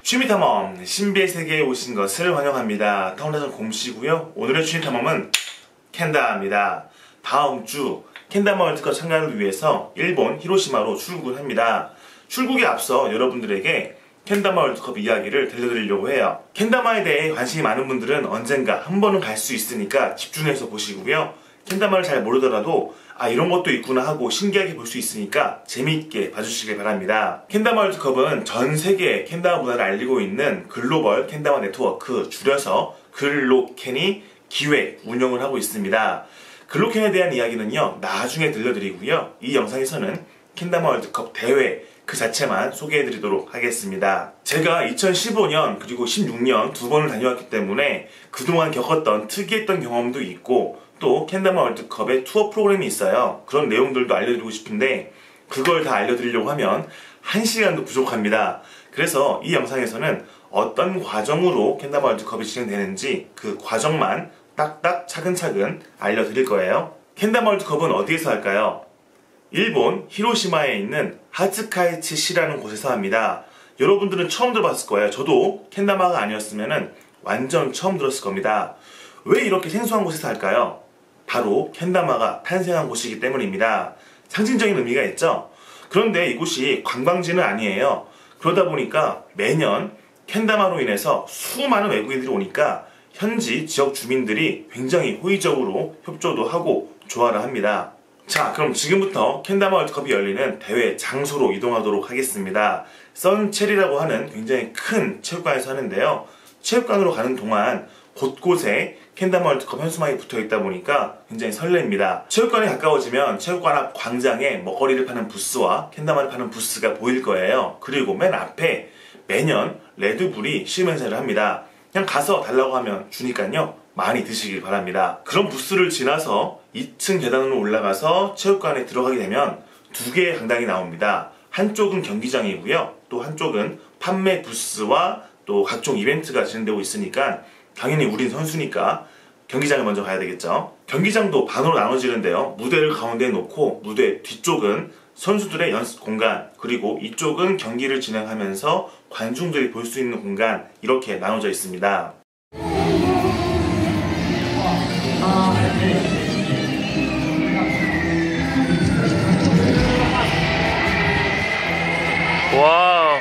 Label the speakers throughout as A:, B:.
A: 취미탐험 신비의 세계에 오신 것을 환영합니다. 타운다전 곰씨고요. 오늘의 취미탐험은 캔다입니다. 다음 주 캔다마 월드컵 참가를 위해서 일본 히로시마로 출국을 합니다. 출국에 앞서 여러분들에게 캔다마 월드컵 이야기를 들려드리려고 해요. 캔다마에 대해 관심이 많은 분들은 언젠가 한 번은 갈 수 있으니까 집중해서 보시고요. 캔다마를 잘 모르더라도 이런 것도 있구나 하고 신기하게 볼 수 있으니까 재미있게 봐주시길 바랍니다. 캔다마 월드컵은 전 세계의 캔다마 문화를 알리고 있는 글로벌 캔다마 네트워크, 줄여서 글로캔이 기획, 운영을 하고 있습니다. 글로캔에 대한 이야기는요, 나중에 들려드리고요. 이 영상에서는 캔다마 월드컵 대회 그 자체만 소개해드리도록 하겠습니다. 제가 2015년 그리고 16년 두 번을 다녀왔기 때문에 그동안 겪었던 특이했던 경험도 있고, 또 캔다마 월드컵의 투어 프로그램이 있어요. 그런 내용들도 알려드리고 싶은데 그걸 다 알려드리려고 하면 1시간도 부족합니다. 그래서 이 영상에서는 어떤 과정으로 캔다마 월드컵이 진행되는지 그 과정만 딱딱 차근차근 알려드릴 거예요. 캔다마 월드컵은 어디에서 할까요? 일본 히로시마에 있는 하츠카이츠시라는 곳에서 합니다. 여러분들은 처음 들어봤을 거예요. 저도 캔다마가 아니었으면 완전 처음 들었을 겁니다. 왜 이렇게 생소한 곳에서 할까요? 바로 캔다마가 탄생한 곳이기 때문입니다. 상징적인 의미가 있죠? 그런데 이곳이 관광지는 아니에요. 그러다 보니까 매년 캔다마로 인해서 수많은 외국인들이 오니까 현지 지역 주민들이 굉장히 호의적으로 협조도 하고 좋아를 합니다. 자, 그럼 지금부터 캔다마 월드컵이 열리는 대회 장소로 이동하도록 하겠습니다. 선체리라고 하는 굉장히 큰 체육관에서 하는데요. 체육관으로 가는 동안 곳곳에 캔다마 월드컵 현수막이 붙어있다 보니까 굉장히 설렙니다. 체육관에 가까워지면 체육관 앞 광장에 먹거리를 파는 부스와 캔다마를 파는 부스가 보일 거예요. 그리고 맨 앞에 매년 레드불이 시음행사를 합니다. 그냥 가서 달라고 하면 주니까요, 많이 드시길 바랍니다. 그런 부스를 지나서 2층 계단으로 올라가서 체육관에 들어가게 되면 두 개의 강당이 나옵니다. 한쪽은 경기장이고요, 또 한쪽은 판매 부스와 또 각종 이벤트가 진행되고 있으니까 당연히 우린 선수니까 경기장에 먼저 가야 되겠죠. 경기장도 반으로 나눠지는데요, 무대를 가운데에 놓고 무대 뒤쪽은 선수들의 연습 공간, 그리고 이쪽은 경기를 진행하면서 관중들이 볼 수 있는 공간, 이렇게 나눠져 있습니다. 와우.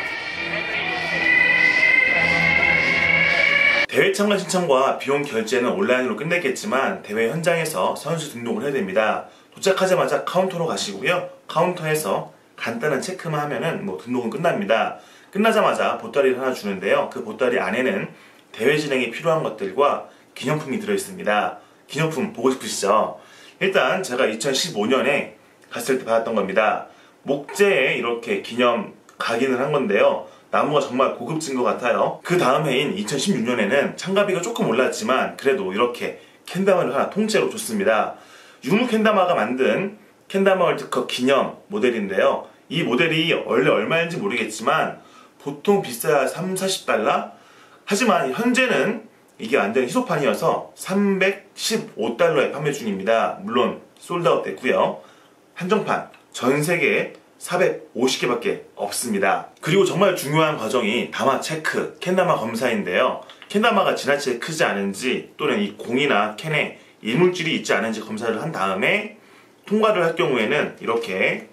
A: 대회 참가 신청과 비용 결제는 온라인으로 끝냈겠지만 대회 현장에서 선수 등록을 해야 됩니다. 도착하자마자 카운터로 가시고요. 카운터에서 간단한 체크만 하면은 등록은 끝납니다. 끝나자마자 보따리를 하나 주는데요. 그 보따리 안에는 대회 진행에 필요한 것들과 기념품이 들어있습니다. 기념품 보고 싶으시죠? 일단 제가 2015년에 갔을 때 받았던 겁니다. 목재에 이렇게 기념 각인을 한 건데요. 나무가 정말 고급진 것 같아요. 그 다음 해인 2016년에는 참가비가 조금 올랐지만 그래도 이렇게 캔다마를 하나 통째로 줬습니다. 유무 캔다마가 만든 캔다마 월드컵 기념 모델인데요. 이 모델이 원래 얼마인지 모르겠지만 보통 비싸야 30~40달러? 하지만 현재는 이게 완전 희소판이어서 315달러에 판매 중입니다. 물론 솔드아웃 됐고요. 한정판 전 세계에 450개밖에 없습니다. 그리고 정말 중요한 과정이 다마 체크, 캔다마 검사인데요. 캔다마가 지나치게 크지 않은지 또는 이 공이나 캔에 이물질이 있지 않은지 검사를 한 다음에 통과를 할 경우에는 이렇게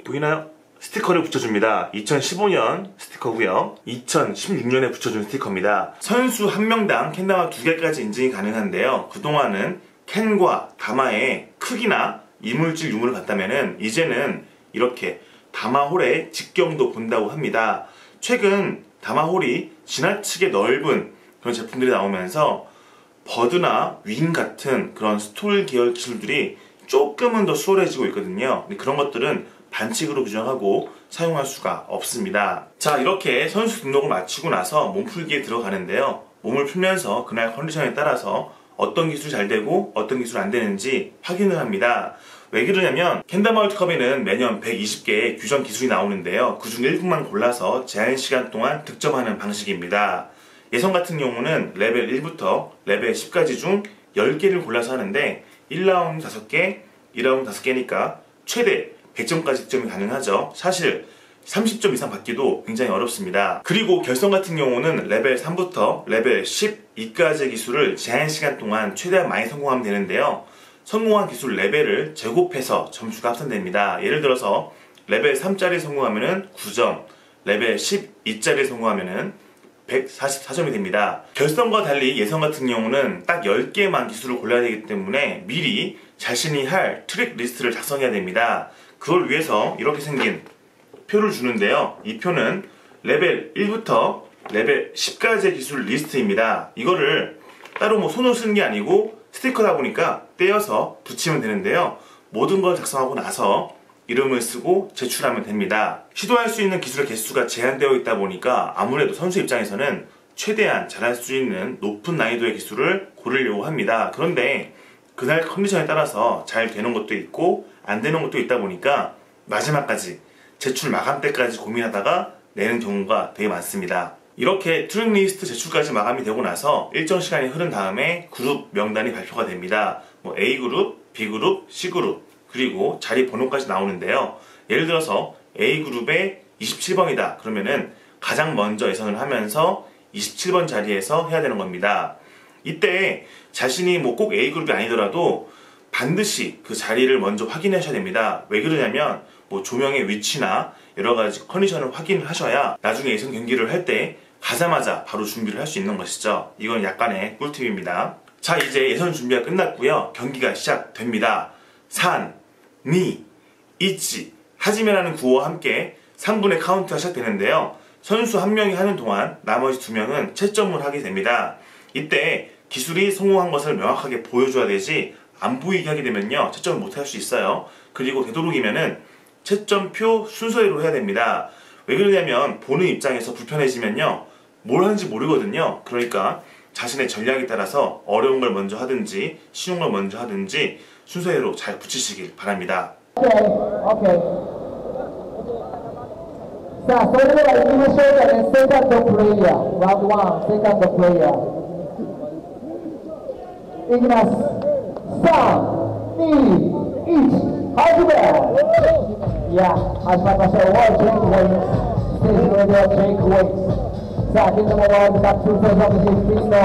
A: 보이나요? 스티커를 붙여줍니다. 2015년 스티커고요. 2016년에 붙여준 스티커입니다. 선수 한 명당 캔다마 2개까지 인증이 가능한데요. 그동안은 캔과 다마의 크기나 이물질 유무를 봤다면은 이제는 이렇게 다마홀의 직경도 본다고 합니다. 최근 다마홀이 지나치게 넓은 그런 제품들이 나오면서 버드나 윙 같은 그런 스톨 계열 기술들이 조금은 더 수월해지고 있거든요. 근데 그런 것들은 반칙으로 규정하고 사용할 수가 없습니다. 자, 이렇게 선수 등록을 마치고 나서 몸풀기에 들어가는데요. 몸을 풀면서 그날 컨디션에 따라서 어떤 기술이 잘 되고 어떤 기술이 안 되는지 확인을 합니다. 왜 그러냐면 캔다마 월드컵에는 매년 120개의 규정 기술이 나오는데요. 그중 일부만 골라서 제한 시간 동안 득점하는 방식입니다. 예선 같은 경우는 레벨 1부터 레벨 10까지 중 10개를 골라서 하는데 1라운드 5개, 2라운드 5개니까 최대 100점까지 득점이 가능하죠. 사실 30점 이상 받기도 굉장히 어렵습니다. 그리고 결선 같은 경우는 레벨 3부터 레벨 12까지의 기술을 제한 시간 동안 최대한 많이 성공하면 되는데요. 성공한 기술 레벨을 제곱해서 점수가 합산됩니다. 예를 들어서 레벨 3짜리 성공하면은 9점, 레벨 12짜리 성공하면은 144점이 됩니다. 결선과 달리 예선 같은 경우는 딱 10개만 기술을 골라야 되기 때문에 미리 자신이 할 트랙 리스트를 작성해야 됩니다. 그걸 위해서 이렇게 생긴 표를 주는데요. 이 표는 레벨 1부터 레벨 10까지의 기술 리스트입니다. 이거를 따로 뭐 손으로 쓰는 게 아니고 스티커다 보니까 떼어서 붙이면 되는데요. 모든 걸 작성하고 나서 이름을 쓰고 제출하면 됩니다. 시도할 수 있는 기술의 개수가 제한되어 있다 보니까 아무래도 선수 입장에서는 최대한 잘할 수 있는 높은 난이도의 기술을 고르려고 합니다. 그런데 그날 컨디션에 따라서 잘 되는 것도 있고 안 되는 것도 있다 보니까 마지막까지 제출 마감 때까지 고민하다가 내는 경우가 되게 많습니다. 이렇게 트랙 리스트 제출까지 마감이 되고 나서 일정 시간이 흐른 다음에 그룹 명단이 발표가 됩니다. 뭐 A그룹, B그룹, C그룹 그리고 자리 번호까지 나오는데요. 예를 들어서 A그룹에 27번이다 그러면은 가장 먼저 예선을 하면서 27번 자리에서 해야 되는 겁니다. 이때 자신이 뭐 꼭 A그룹이 아니더라도 반드시 그 자리를 먼저 확인하셔야 됩니다. 왜 그러냐면 뭐 조명의 위치나 여러가지 컨디션을 확인을 하셔야 나중에 예선 경기를 할 때 가자마자 바로 준비를 할 수 있는 것이죠. 이건 약간의 꿀팁입니다. 자, 이제 예선 준비가 끝났고요. 경기가 시작됩니다. 산, 니, 이치, 하지메라는 구호와 함께 3분의 카운트가 시작되는데요. 선수 한 명이 하는 동안 나머지 2명은 채점을 하게 됩니다. 이때 기술이 성공한 것을 명확하게 보여줘야 되지 안 보이게 하게 되면요 채점을 못 할 수 있어요. 그리고 되도록이면은 채점표 순서대로 해야 됩니다. 왜 그러냐면 보는 입장에서 불편해지면요 뭘 하는지 모르거든요. 그러니까 자신의 전략에 따라서 어려운 걸 먼저 하든지 쉬운 걸 먼저 하든지 순서대로 잘 붙이시길 바랍니다.
B: Okay. 자, 서로가 이기시는 세컨드 플레이어, 라운드 1, 세컨드 플레이어. 이기나스, 3, 2, 1, 하지메! Yeah, 하지메 마셔, 월, 제이크 웨이츠. 스테이지 레디오, 제이크 웨이츠. 자, 김정호 월드 각 출세 정식 피노.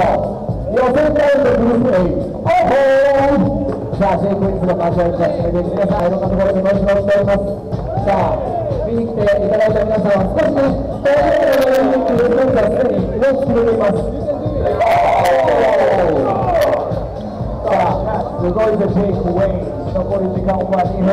B: 요새 따윈드 그룹 A. 오호! 자, 제이크 웨이츠가 마셔, 자, 에비스에서 아이론 같은 거를 넣으시고 있습니다. 자, 비닉 때 이달의 점에서少しすごいでテイクウェイ残り時間は2分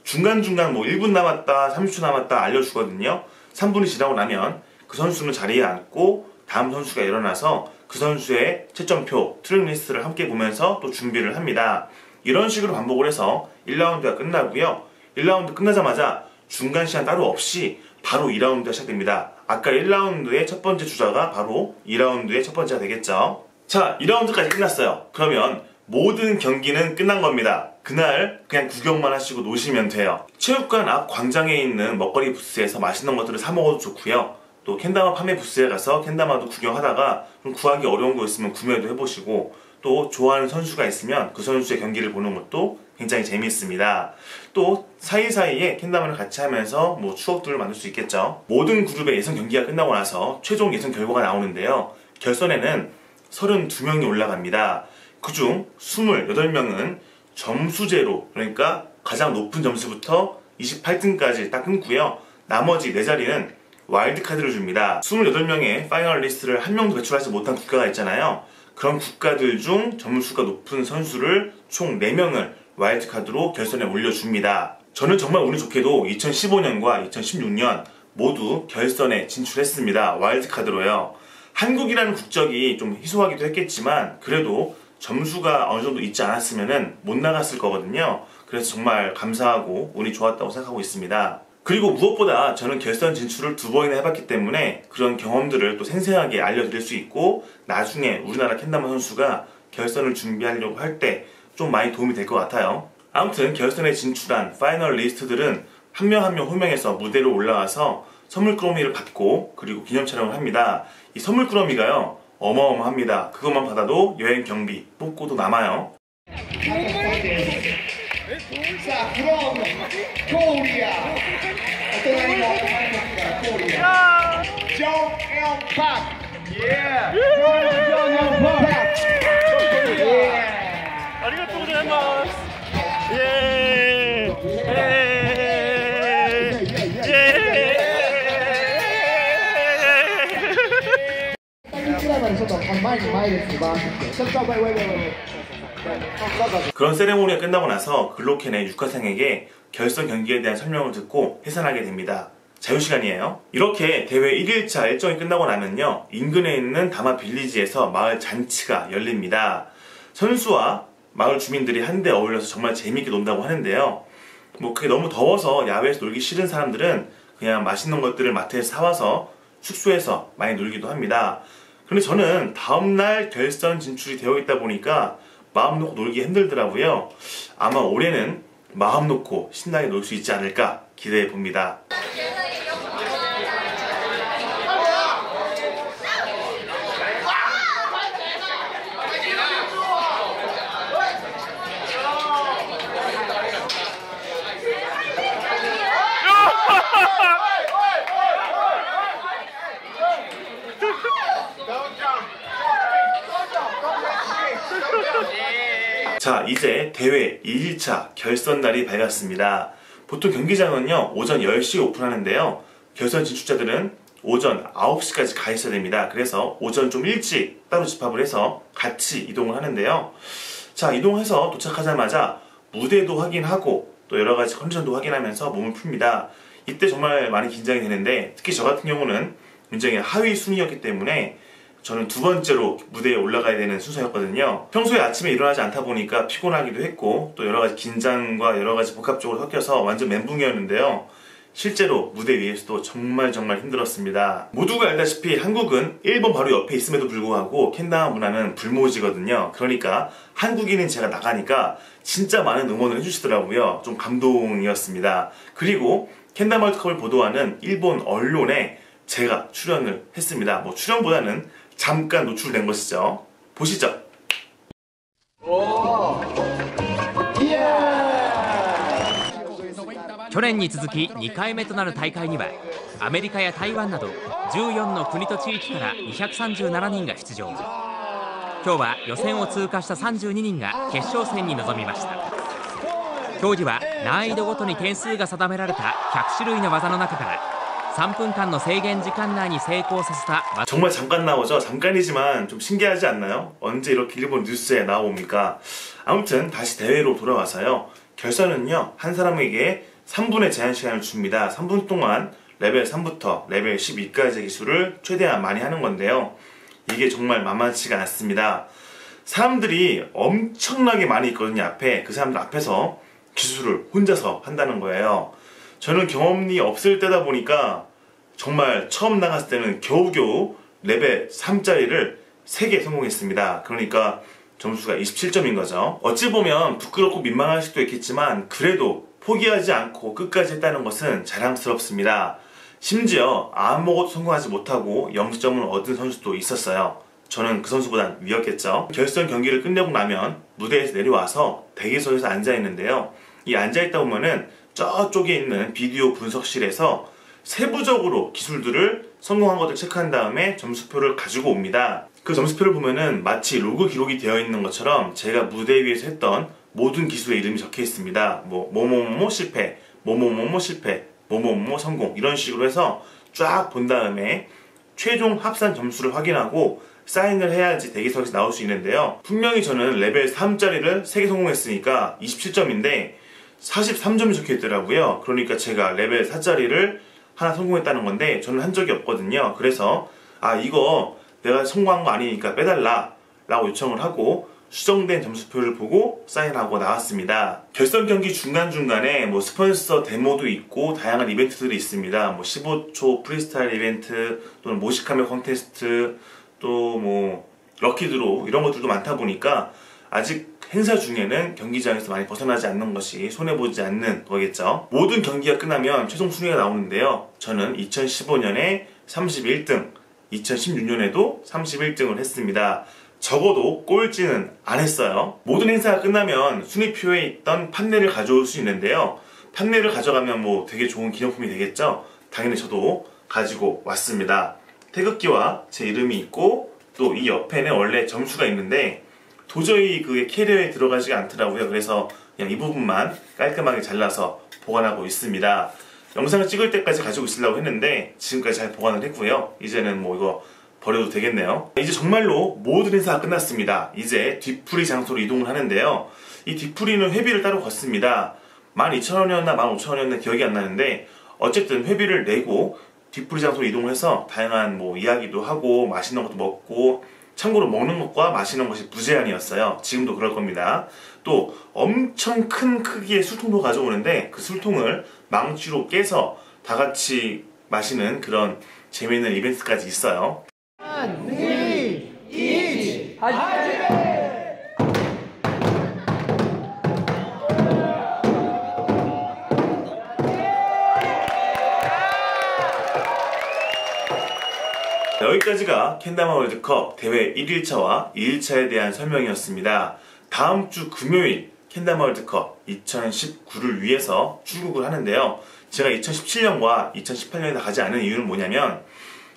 A: 중간중간 뭐 1분 남았다 30초 남았다 알려주거든요. 3분이 지나고 나면 그 선수는 자리에 앉고 다음 선수가 일어나서 그 선수의 채점표, 트랙 리스트를 함께 보면서 또 준비를 합니다. 이런 식으로 반복을 해서 1라운드가 끝나고요. 1라운드 끝나자마자 중간 시간 따로 없이 바로 2라운드가 시작됩니다. 아까 1라운드의 첫 번째 주자가 바로 2라운드의 첫 번째가 되겠죠. 자, 2라운드까지 끝났어요. 그러면 모든 경기는 끝난 겁니다. 그날 그냥 구경만 하시고 노시면 돼요. 체육관 앞 광장에 있는 먹거리 부스에서 맛있는 것들을 사 먹어도 좋고요. 또 캔다마 판매 부스에 가서 캔다마도 구경하다가 좀 구하기 어려운 거 있으면 구매도 해보시고 또 좋아하는 선수가 있으면 그 선수의 경기를 보는 것도 굉장히 재미있습니다. 또 사이사이에 캔다마를 같이 하면서 뭐 추억들을 만들 수 있겠죠. 모든 그룹의 예선 경기가 끝나고 나서 최종 예선 결과가 나오는데요. 결선에는 32명이 올라갑니다. 그중 28명은 점수제로, 그러니까 가장 높은 점수부터 28등까지 딱 끊고요. 나머지 4자리는 와일드카드를 줍니다. 28명의 파이널 리스트를 한 명도 배출하지 못한 국가가 있잖아요. 그런 국가들 중 점수가 높은 선수를 총 4명을 와일드카드로 결선에 올려줍니다. 저는 정말 운이 좋게도 2015년과 2016년 모두 결선에 진출했습니다. 와일드카드로요. 한국이라는 국적이 좀 희소하기도 했겠지만 그래도 점수가 어느 정도 있지 않았으면 못 나갔을 거거든요. 그래서 정말 감사하고 운이 좋았다고 생각하고 있습니다. 그리고 무엇보다 저는 결선 진출을 2번이나 해봤기 때문에 그런 경험들을 또 생생하게 알려드릴 수 있고 나중에 우리나라 캔다마 선수가 결선을 준비하려고 할 때 좀 많이 도움이 될 것 같아요. 아무튼 결선에 진출한 파이널 리스트들은 한 명 한 명 호명해서 무대로 올라와서 선물 꾸러미를 받고 그리고 기념 촬영을 합니다. 이 선물 꾸러미가요 어마어마합니다. 그것만 받아도 여행 경비 뽑고도 남아요.
B: 자, 그럼 코리아. 어떤 아이가 코리아. 정영박. 정영박.
A: 아리가또 고자이마스. 예. 그런 세레모니가 끝나고 나서 글로켄의 육하상에게 결선 경기에 대한 설명을 듣고 해산하게 됩니다. 자유시간이에요. 이렇게 대회 1일차 일정이 끝나고 나면요, 인근에 있는 다마 빌리지에서 마을 잔치가 열립니다. 선수와 마을 주민들이 한데 어울려서 정말 재미있게 논다고 하는데요. 그게 너무 더워서 야외에서 놀기 싫은 사람들은 그냥 맛있는 것들을 마트에서 사와서 숙소에서 많이 놀기도 합니다. 그런데 저는 다음날 결선 진출이 되어 있다 보니까 마음 놓고 놀기 힘들더라고요. 아마 올해는 마음 놓고 신나게 놀 수 있지 않을까 기대해 봅니다. 자, 이제 대회 2일차 결선날이 밝았습니다. 보통 경기장은요, 오전 10시에 오픈하는데요. 결선 진출자들은 오전 9시까지 가 있어야 됩니다. 그래서 오전 좀 일찍 따로 집합을 해서 같이 이동을 하는데요. 자, 이동해서 도착하자마자 무대도 확인하고 또 여러가지 컨디션도 확인하면서 몸을 풉니다. 이때 정말 많이 긴장이 되는데, 특히 저 같은 경우는 굉장히 하위 순위였기 때문에 저는 두 번째로 무대에 올라가야 되는 순서였거든요. 평소에 아침에 일어나지 않다 보니까 피곤하기도 했고 또 여러가지 긴장과 여러가지 복합적으로 섞여서 완전 멘붕이었는데요. 실제로 무대 위에서도 정말 힘들었습니다. 모두가 알다시피 한국은 일본 바로 옆에 있음에도 불구하고 캔다마 문화는 불모지거든요. 그러니까 한국인인 제가 나가니까 진짜 많은 응원을 해주시더라고요. 좀 감동이었습니다. 그리고 캔다마 월드컵을 보도하는 일본 언론에 제가 출연을 했습니다. 출연보다는 잠깐 노출된 것이죠. 보시죠.
C: 去年に続き2回目となる大会にはアメリカや台湾など14の国と地域から237人が出場。今日は予選を通過した32人が決勝戦に臨みました。競技は難易度ごとに点数が定められた100種類の技の中から3分間の制限時間内に成功させた
A: 정말 잠깐 나오죠. 잠깐이지만 좀 신기하지 않나요? 언제 이렇게 일본 뉴스에 나옵니까? 아무튼 다시 대회로 돌아와서요. 결선은요, 한 사람에게 3분의 제한 시간을 줍니다. 3분 동안 레벨 3부터 레벨 12까지 기술을 최대한 많이 하는 건데요. 이게 정말 만만치가 않습니다. 사람들이 엄청나게 많이 있거든요. 앞에. 그 사람들 앞에서 기술을 혼자서 한다는 거예요. 저는 경험이 없을 때다 보니까 정말 처음 나갔을 때는 겨우겨우 레벨 3짜리를 3개 성공했습니다. 그러니까 점수가 27점인 거죠. 어찌 보면 부끄럽고 민망할 수도 있겠지만 그래도 포기하지 않고 끝까지 했다는 것은 자랑스럽습니다. 심지어 아무것도 성공하지 못하고 0점을 얻은 선수도 있었어요. 저는 그 선수보단 위였겠죠. 결선 경기를 끝내고 나면 무대에서 내려와서 대기석에서 앉아있는데요. 이 앉아있다 보면은 저쪽에 있는 비디오 분석실에서 세부적으로 기술들을 성공한 것을 체크한 다음에 점수표를 가지고 옵니다. 그 점수표를 보면은 마치 로그 기록이 되어 있는 것처럼 제가 무대 위에서 했던 모든 기술의 이름이 적혀 있습니다. 뭐뭐뭐 실패, 뭐뭐뭐 실패, 뭐뭐뭐 성공, 이런 식으로 해서 쫙 본 다음에 최종 합산 점수를 확인하고 사인을 해야지 대기석에서 나올 수 있는데요. 분명히 저는 레벨 3짜리를 3개 성공했으니까 27점인데 43점이 적혀 있더라고요. 그러니까 제가 레벨 4짜리를 하나 성공했다는 건데 저는 한 적이 없거든요. 그래서 이거 내가 성공한 거 아니니까 빼달라 라고 요청을 하고 수정된 점수표를 보고 사인하고 나왔습니다. 결선 경기 중간중간에 스폰서 데모도 있고 다양한 이벤트들이 있습니다. 15초 프리스타일 이벤트 또는 모시카메 콘테스트 또 럭키드로 이런 것들도 많다 보니까 아직 행사 중에는 경기장에서 많이 벗어나지 않는 것이 손해보지 않는 거겠죠. 모든 경기가 끝나면 최종 순위가 나오는데요. 저는 2015년에 31등, 2016년에도 31등을 했습니다. 적어도 꼴찌는 안 했어요. 모든 행사가 끝나면 순위표에 있던 판넬을 가져올 수 있는데요. 판넬을 가져가면 뭐 되게 좋은 기념품이 되겠죠? 당연히 저도 가지고 왔습니다. 태극기와 제 이름이 있고 또 이 옆에는 원래 점수가 있는데 도저히 그게 캐리어에 들어가지가 않더라고요. 그래서 그냥 이 부분만 깔끔하게 잘라서 보관하고 있습니다. 영상을 찍을 때까지 가지고 있으려고 했는데 지금까지 잘 보관을 했고요. 이제는 뭐 이거 버려도 되겠네요. 이제 정말로 모든 행사가 끝났습니다. 이제 뒤풀이 장소로 이동을 하는데요. 이 뒤풀이는 회비를 따로 걷습니다. 12,000원이었나 15,000원이었나 기억이 안 나는데 어쨌든 회비를 내고 뒤풀이 장소로 이동을 해서 다양한 뭐 이야기도 하고 맛있는 것도 먹고, 참고로 먹는 것과 마시는 것이 무제한이었어요. 지금도 그럴 겁니다. 또 엄청 큰 크기의 술통도 가져오는데 그 술통을 망치로 깨서 다 같이 마시는 그런 재미있는 이벤트까지 있어요. 여기까지가 캔다마 월드컵 대회 1일차와 2일차에 대한 설명이었습니다. 다음 주 금요일 캔다마 월드컵 2019를 위해서 출국을 하는데요. 제가 2017년과 2018년에 가지 않은 이유는 뭐냐면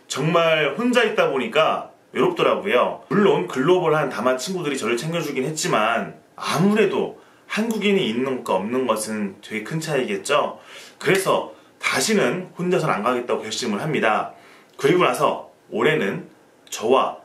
A: 정말 혼자 있다 보니까 외롭더라고요. 물론 글로벌한 다마 친구들이 저를 챙겨주긴 했지만 아무래도 한국인이 있는 것과 없는 것은 되게 큰 차이겠죠. 그래서 다시는 혼자서는 안 가겠다고 결심을 합니다. 그리고 나서 올해는 저와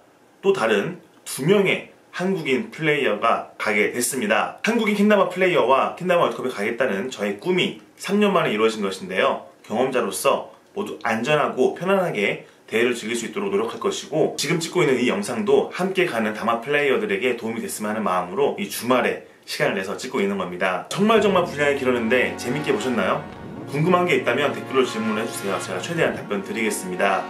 A: 또 다른 2명의 한국인 플레이어가 가게 됐습니다. 한국인 캔다마 플레이어와 캔다마 월드컵에 가겠다는 저의 꿈이 3년 만에 이루어진 것인데요. 경험자로서 모두 안전하고 편안하게 대회를 즐길 수 있도록 노력할 것이고, 지금 찍고 있는 이 영상도 함께 가는 다마 플레이어들에게 도움이 됐으면 하는 마음으로 이 주말에 시간을 내서 찍고 있는 겁니다. 정말 분량이 길었는데 재밌게 보셨나요? 궁금한 게 있다면 댓글로 질문을 해주세요. 제가 최대한 답변 드리겠습니다.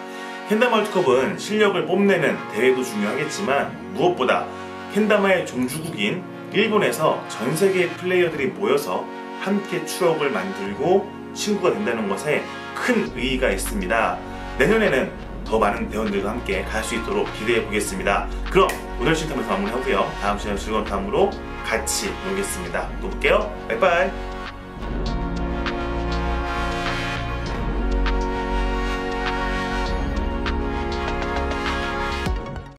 A: 캔다마 월드컵은 실력을 뽐내는 대회도 중요하겠지만 무엇보다 캔다마의 종주국인 일본에서 전 세계의 플레이어들이 모여서 함께 추억을 만들고 친구가 된다는 것에 큰 의의가 있습니다. 내년에는 더 많은 대원들과 함께 갈 수 있도록 기대해 보겠습니다. 그럼 오늘 신탐에서 마무리하고요. 다음 시간에 즐거운 다음으로 같이 놀겠습니다. 또 볼게요. 바이바이.